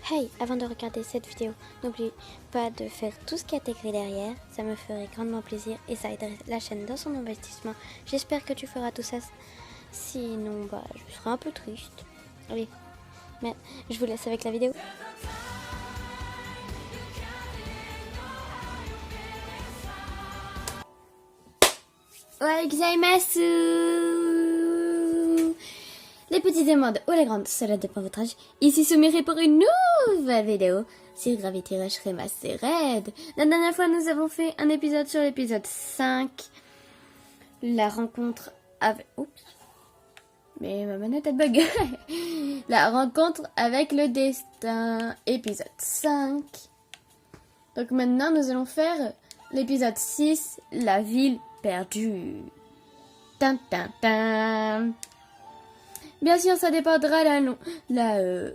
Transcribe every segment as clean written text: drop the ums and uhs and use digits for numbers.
Hey, avant de regarder cette vidéo, n'oublie pas de faire tout ce qui est écrit derrière, ça me ferait grandement plaisir et ça aiderait la chaîne dans son investissement. J'espère que tu feras tout ça, sinon je serai un peu triste. Allez, mais je vous laisse avec la vidéo. Les petits demandes ou les grandes, cela dépend de votre âge. Ici Soumiri pour une nouvelle vidéo sur Gravity Rush Remastered. La dernière fois, nous avons fait un épisode sur l'épisode 5. La rencontre avec... Oups. Mais ma manette, elle bug. La rencontre avec le destin. Épisode 5. Donc maintenant, nous allons faire l'épisode 6. La ville perdue. Tan, tan, tan. Bien sûr, ça dépendra la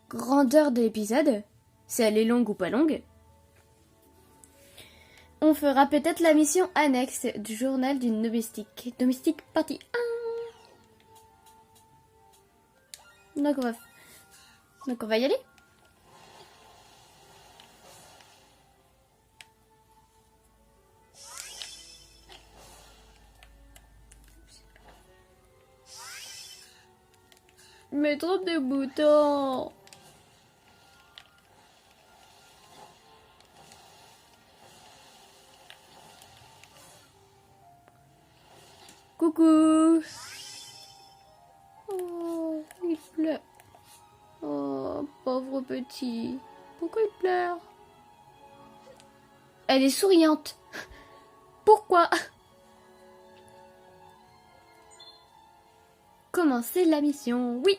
grandeur de l'épisode, si elle est longue ou pas longue. On fera peut-être la mission annexe du journal d'une domestique. Domestique partie 1. Donc on va y aller. Mais trop de boutons. Coucou. Oh, il pleure. Oh, pauvre petit. Pourquoi il pleure? Elle est souriante. Pourquoi? Commencer la mission, oui.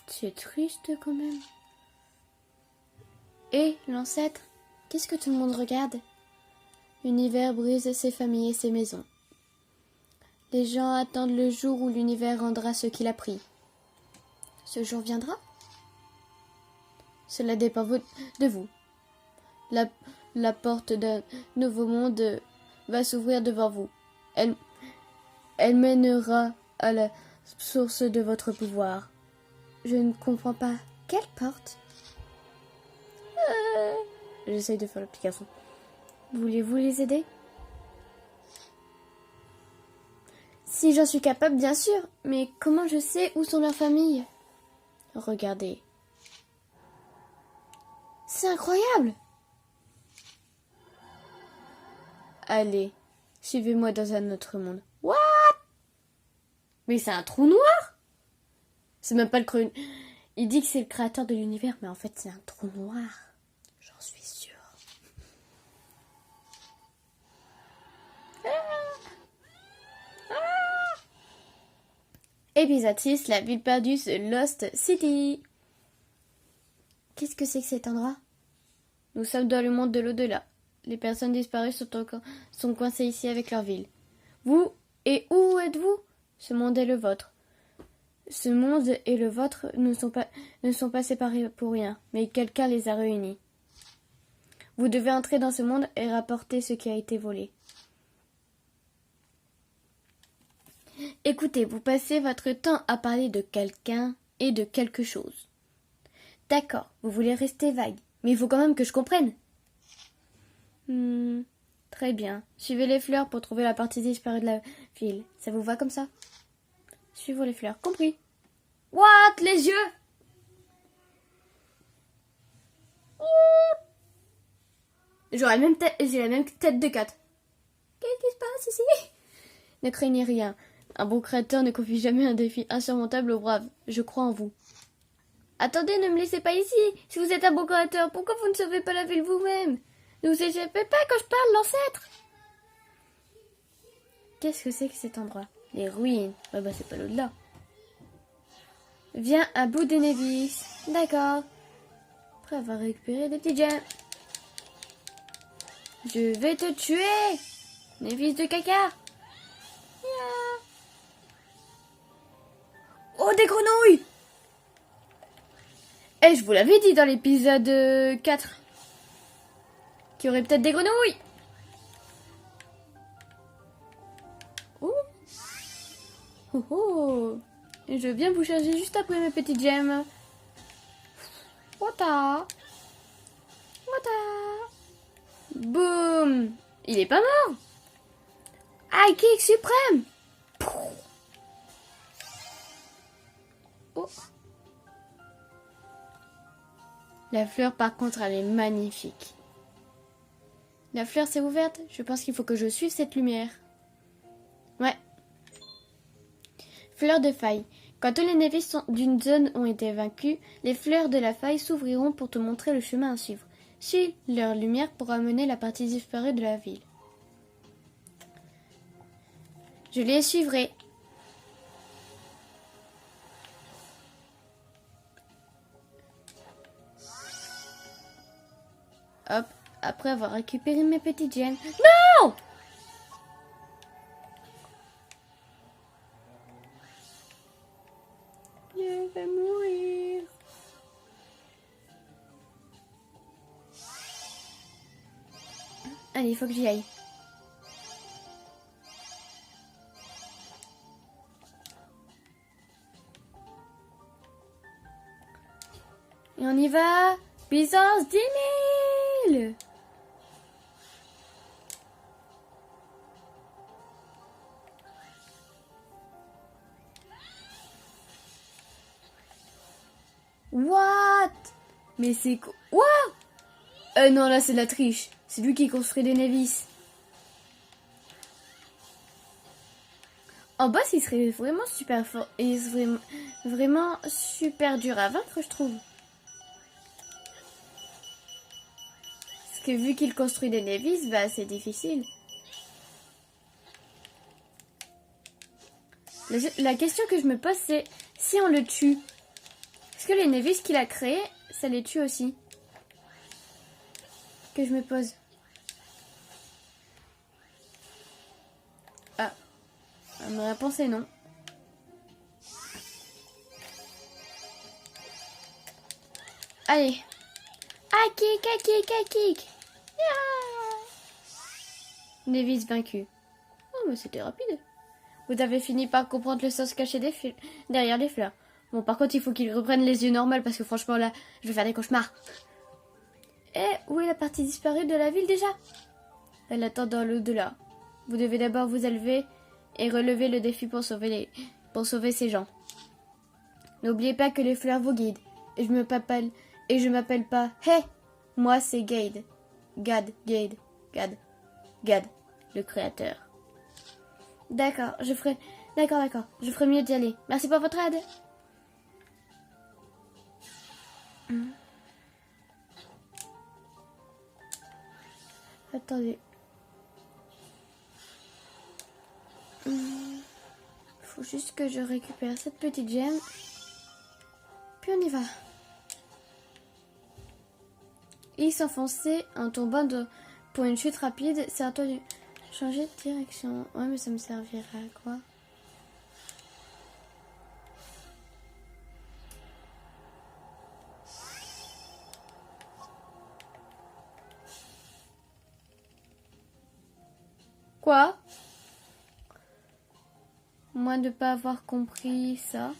C'est triste quand même. Et l'ancêtre, qu'est-ce que tout le monde regarde? L'univers brise ses familles et ses maisons. Les gens attendent le jour où l'univers rendra ce qu'il a pris. Ce jour viendra? Cela dépend de vous. La porte d'un nouveau monde va s'ouvrir devant vous. Elle mènera à la source de votre pouvoir. Je ne comprends pas. Quelle porte? J'essaye de faire l'application. Voulez-vous les aider? Si j'en suis capable, bien sûr. Mais comment je sais où sont leurs familles? Regardez. C'est incroyable! Allez, suivez-moi dans un autre monde. What? Mais c'est un trou noir? C'est même pas le creux. Il dit que c'est le créateur de l'univers, mais en fait c'est un trou noir. J'en suis sûre. Épisode 6, la ville perdue, The Lost City. Qu'est-ce que c'est que cet endroit? Nous sommes dans le monde de l'au-delà. Les personnes disparues sont coincées ici avec leur ville. Vous, et où êtes-vous? Ce monde est le vôtre. Ce monde et le vôtre ne sont pas séparés pour rien, mais quelqu'un les a réunis. Vous devez entrer dans ce monde et rapporter ce qui a été volé. Écoutez, vous passez votre temps à parler de quelqu'un et de quelque chose. D'accord, vous voulez rester vague, mais il faut quand même que je comprenne. Très bien. Suivez les fleurs pour trouver la partie disparue de la ville. Ça vous va comme ça? Suivons les fleurs. Compris. What? Les yeux? J'ai la même tête de cat. Qu'est-ce qui se passe ici? Ne craignez rien. Un bon créateur ne confie jamais un défi insurmontable aux braves. Je crois en vous. Attendez, ne me laissez pas ici. Si vous êtes un bon créateur, pourquoi vous ne sauvez pas la ville vous-même? Ne vous échappez pas quand je parle, l'ancêtre. Qu'est-ce que c'est que cet endroit? Les ruines. C'est pas l'au-delà. Viens à bout de Nevis. D'accord. Après avoir récupéré des petits gemmes. Je vais te tuer, Nevis de caca. Yeah. Oh, des grenouilles! Eh, je vous l'avais dit dans l'épisode 4 qu'il y aurait peut-être des grenouilles. Oh. Oh oh. Et je viens vous chercher juste après mes petites gemmes. Wata. Boum. Il est pas mort. High kick suprême. Oh. La fleur, par contre, elle est magnifique. La fleur s'est ouverte. Je pense qu'il faut que je suive cette lumière. Ouais. Fleur de faille. Quand tous les névis d'une zone ont été vaincus, les fleurs de la faille s'ouvriront pour te montrer le chemin à suivre. Suis leur lumière pour amener la partie disparue de la ville. Je les suivrai. Hop, après avoir récupéré mes petites gemmes. Non! Je vais mourir. Allez, il faut que j'y aille. Et on y va. Puissance 10 000. What? Mais c'est quoi? Non, là c'est de la triche. C'est lui qui construit des névis. En boss, il serait vraiment super fort. Et il serait vraiment super dur à vaincre, je trouve. Parce que vu qu'il construit des névis, bah c'est difficile. La question que je me pose, c'est si on le tue, est-ce que les névis qu'il a créés, ça les tue aussi? Que je me pose. Ah. Ma réponse est non. Allez. Ah, kick. Yeah. Névis vaincu. Oh, mais c'était rapide. Vous avez fini par comprendre le sens caché derrière les fleurs. Bon, par contre, il faut qu'ils reprennent les yeux normaux parce que franchement, là, je vais faire des cauchemars. Et où est la partie disparue de la ville déjà? Elle attend dans l'au-delà. Vous devez d'abord vous élever et relever le défi pour sauver ces gens. N'oubliez pas que les fleurs vous guident. Et je m'appelle pas Hey, moi c'est Gade. Gad, le créateur. D'accord, je ferai mieux d'y aller. Merci pour votre aide. Attendez. Faut juste que je récupère cette petite gemme. Puis on y va. Il s'enfonçait en tombant pour une chute rapide. C'est à toi de changer de direction. Ouais, mais ça me servira à quoi? Quoi? Moi de pas avoir compris ça.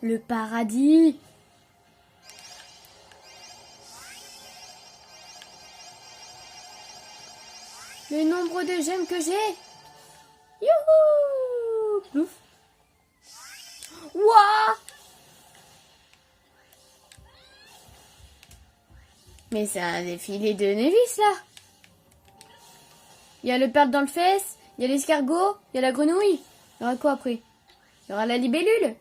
Le paradis. Le nombre de gemmes que j'ai. Youhou! Plouf. Wouah! Mais c'est un défilé de Névis là. Il y a le perdre dans le fesse, il y a l'escargot, il y a la grenouille. Il y aura quoi après? Il y aura la libellule.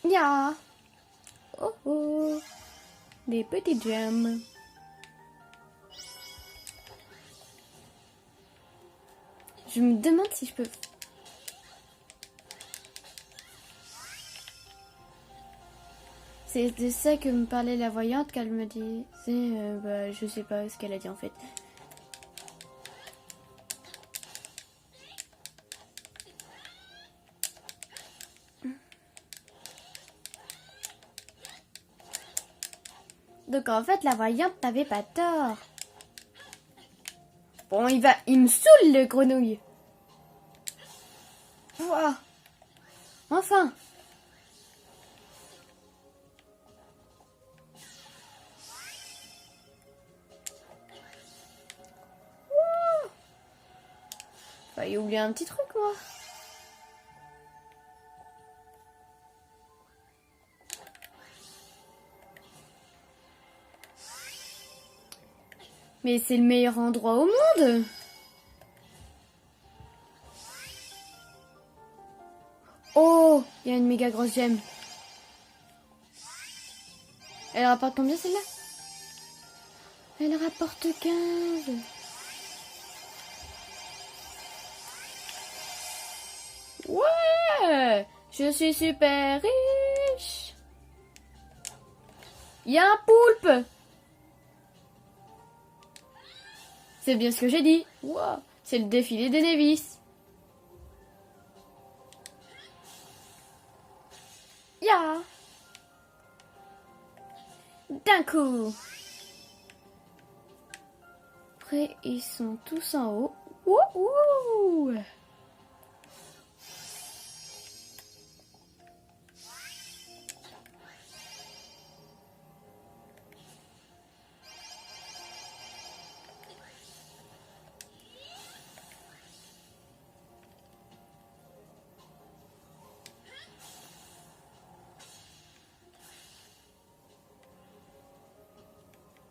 Ya. Oh oh. Des petites gemmes. Je me demande si je peux... C'est de ça que me parlait la voyante qu'elle me disait. Je sais pas ce qu'elle a dit en fait. Donc en fait, la voyante n'avait pas tort. Bon, il me saoule le grenouille. Ouah. Enfin. Ouah. Failli oublier un petit truc, moi. Mais c'est le meilleur endroit au monde. Oh, il y a une méga grosse gemme. Elle rapporte combien celle-là? Elle rapporte 15. Ouais, je suis super riche. Il y a un poulpe. C'est bien ce que j'ai dit. Wow, c'est le défilé des Nevis. Ya. D'un coup. Après, ils sont tous en haut. Wouhou.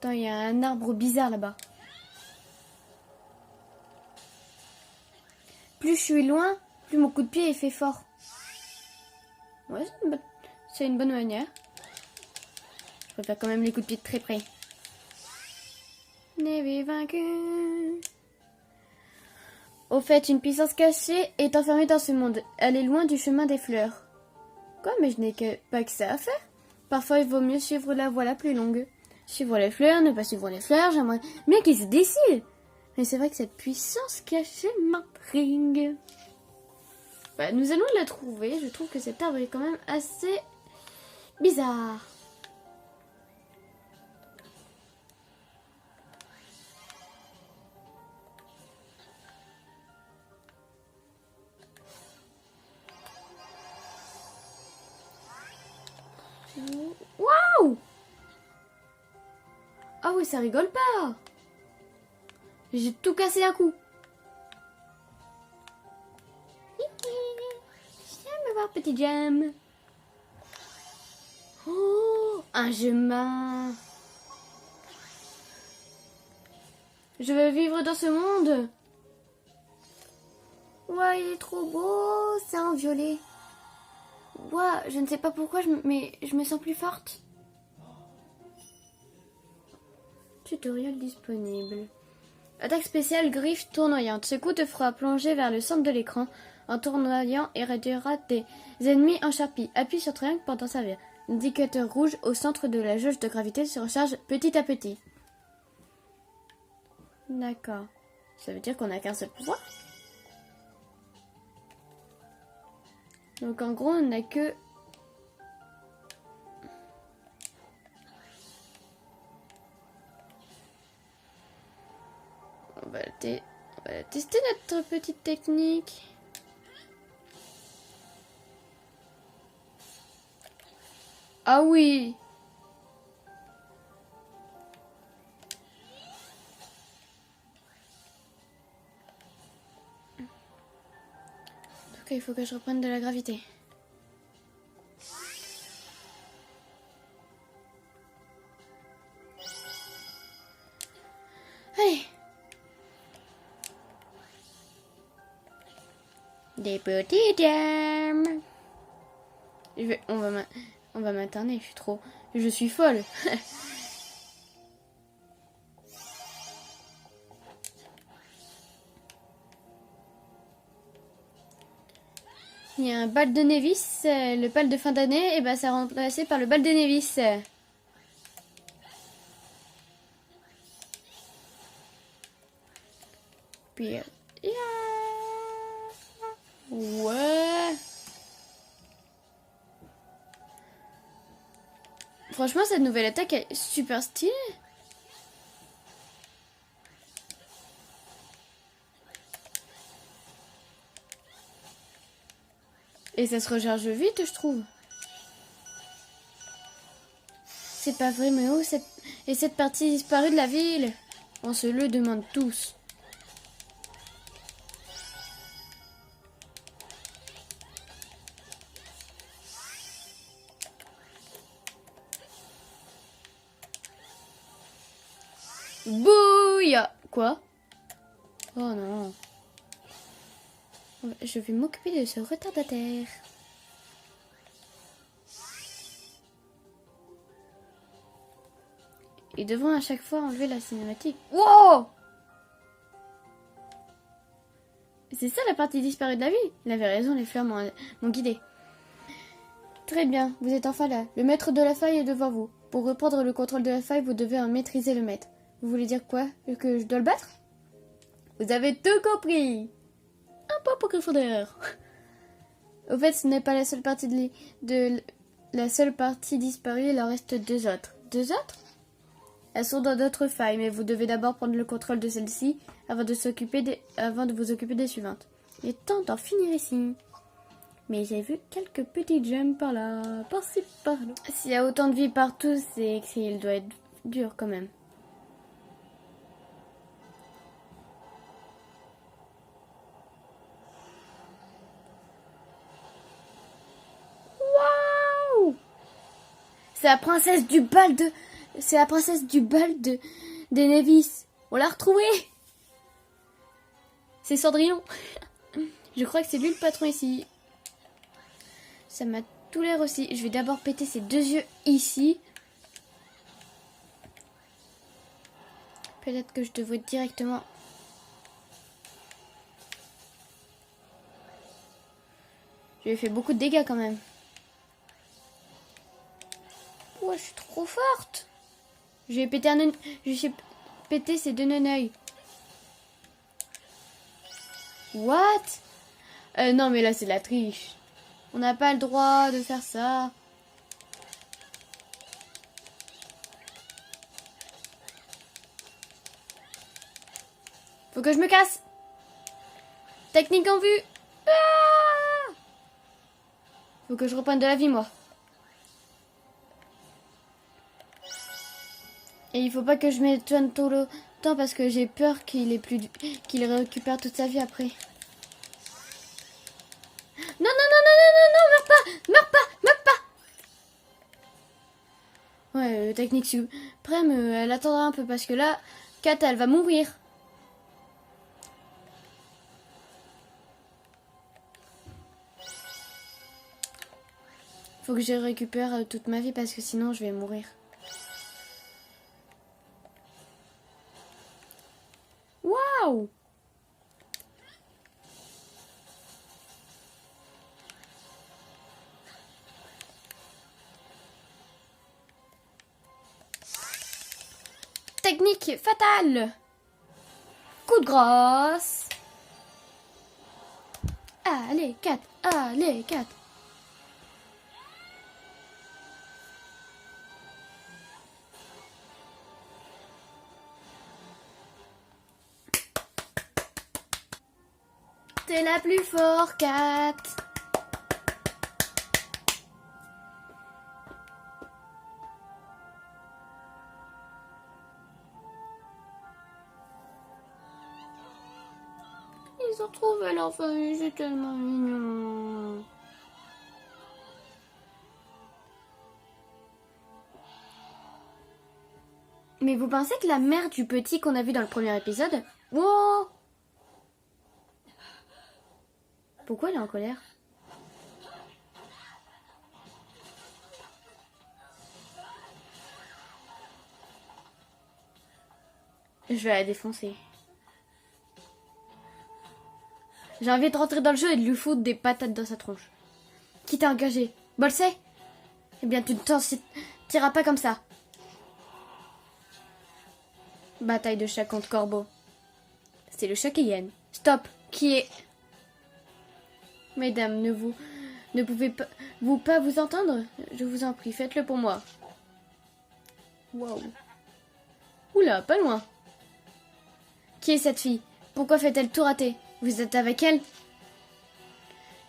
Attends, il y a un arbre bizarre là-bas. Plus je suis loin, plus mon coup de pied est fait fort. Ouais, c'est une bonne manière. Je préfère quand même les coups de pied de très près. Navy vaincu. Au fait, une puissance cachée est enfermée dans ce monde. Elle est loin du chemin des fleurs. Quoi, mais je n'ai pas que ça à faire. Parfois, il vaut mieux suivre la voie la plus longue. Suivre les fleurs, ne pas suivre les fleurs, j'aimerais bien qu'ils se décident. Mais c'est vrai que cette puissance cachée m'intrigue. Bah, nous allons la trouver. Je trouve que cet arbre est quand même assez bizarre. Waouh! Ah oui, ça rigole pas. J'ai tout cassé d'un coup. Viens me voir, petit Jam. Oh, un gemin. Je veux vivre dans ce monde. Ouais, il est trop beau. C'est en violet. Ouais, je ne sais pas pourquoi, mais je me sens plus forte. Tutoriel disponible. Attaque spéciale griffe tournoyante. Ce coup te fera plonger vers le centre de l'écran en tournoyant et réduira tes ennemis en charpie. Appuie sur triangle pour t'en servir. L'indicateur rouge au centre de la jauge de gravité se recharge petit à petit. D'accord. Ça veut dire qu'on n'a qu'un seul pouvoir. Donc en gros, on n'a que... On va tester notre petite technique. Ah oui! Ok, il faut que je reprenne de la gravité. Allez! Des petits jams! On va m'interner, je suis folle! Il y a un bal de Nevis, le bal de fin d'année, et ben c'est remplacé par le bal de Nevis. Puis, ouais. Franchement, cette nouvelle attaque est super stylée. Et ça se recharge vite, je trouve. C'est pas vrai, mais où est cette partie disparue de la ville? On se le demande tous. Bouya! Quoi? Oh non. Je vais m'occuper de ce retardataire. Et devons à chaque fois enlever la cinématique. Wow! C'est ça la partie disparue de la vie. Il avait raison, les fleurs m'ont guidé. Très bien, vous êtes enfin là. Le maître de la faille est devant vous. Pour reprendre le contrôle de la faille, vous devez en maîtriser le maître. Vous voulez dire quoi? Que je dois le battre? Vous avez tout compris. Un point pour Gryffondor. Au fait, ce n'est pas la seule partie la seule partie disparue, il en reste deux autres. Deux autres? Elles sont dans d'autres failles, mais vous devez d'abord prendre le contrôle de celle-ci avant de vous occuper des suivantes. Il est temps d'en finir ici. Mais j'ai vu quelques petites gemmes par là, par-ci, par-là. S'il y a autant de vie partout, c'est qu'il doit être dur quand même. Waouh! C'est la princesse du bal de... C'est la princesse du bal des Nevis. On l'a retrouvée. C'est Cendrillon. Je crois que c'est lui le patron ici. Ça m'a tout l'air aussi. Je vais d'abord péter ses deux yeux ici. Peut-être que je devrais directement... Je lui ai fait beaucoup de dégâts quand même. Ouais, je suis trop forte. Je vais péter ses deux neneuils. What? Non, mais là, c'est de la triche. On n'a pas le droit de faire ça. Faut que je me casse. Technique en vue. Ah! Faut que je reprenne de la vie, moi. Et il faut pas que je m'étonne tout le temps parce que j'ai peur qu'il récupère toute sa vie après. Non, non, non, non, non, non, non, meurs pas, meurs pas, meurs pas. Ouais, technique suprême, elle attendra un peu parce que là, Kat, elle va mourir. Faut que je récupère toute ma vie parce que sinon je vais mourir. Waouh! Technique fatale! Coup de grâce! Allez, 4! Allez, 4! T'es la plus forte, Kat! Ils ont trouvé leur famille, c'est tellement mignon. Mais vous pensez que la mère du petit qu'on a vu dans le premier épisode... Wow! Pourquoi elle est en colère? Je vais la défoncer. J'ai envie de rentrer dans le jeu et de lui foutre des patates dans sa tronche. Qui t'a engagé? Bolsé? Eh bien, tu ne t'en tireras pas comme ça. Bataille de chat contre corbeau. C'est le chat Cayenne. Stop. Qui est... Mesdames, ne pouvez pas vous entendre? Je vous en prie, faites-le pour moi. Waouh. Oula, pas loin. Qui est cette fille? Pourquoi fait-elle tout rater? Vous êtes avec elle?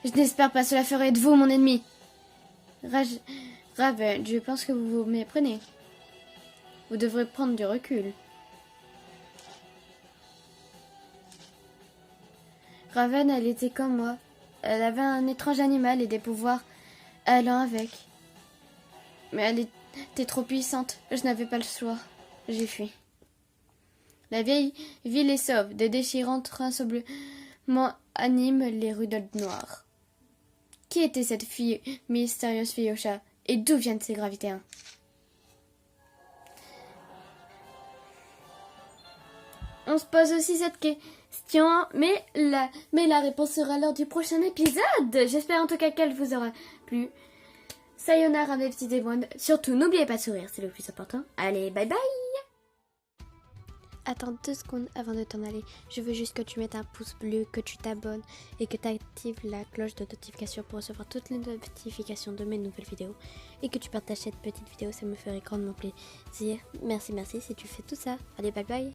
Je n'espère pas, cela ferait de vous mon ennemi. Raven, je pense que vous vous méprenez. Vous devrez prendre du recul. Raven, elle était comme moi. Elle avait un étrange animal et des pouvoirs allant avec. Mais elle était trop puissante. Je n'avais pas le choix. J'ai fui. La vieille ville est sauve. Des déchirants rassemblements animent les rues de Noir. Qui était cette mystérieuse fille au chat? Et d'où viennent ces gravitéens? On se pose aussi cette question, mais la réponse sera lors du prochain épisode. J'espère en tout cas qu'elle vous aura plu. Sayonara mes petits démons. Surtout, n'oubliez pas de sourire, c'est le plus important. Allez, bye bye. Attends 2 secondes avant de t'en aller. Je veux juste que tu mettes un pouce bleu, que tu t'abonnes et que tu actives la cloche de notification pour recevoir toutes les notifications de mes nouvelles vidéos. Et que tu partages cette petite vidéo, ça me ferait grandement plaisir. Merci si tu fais tout ça. Allez, bye bye.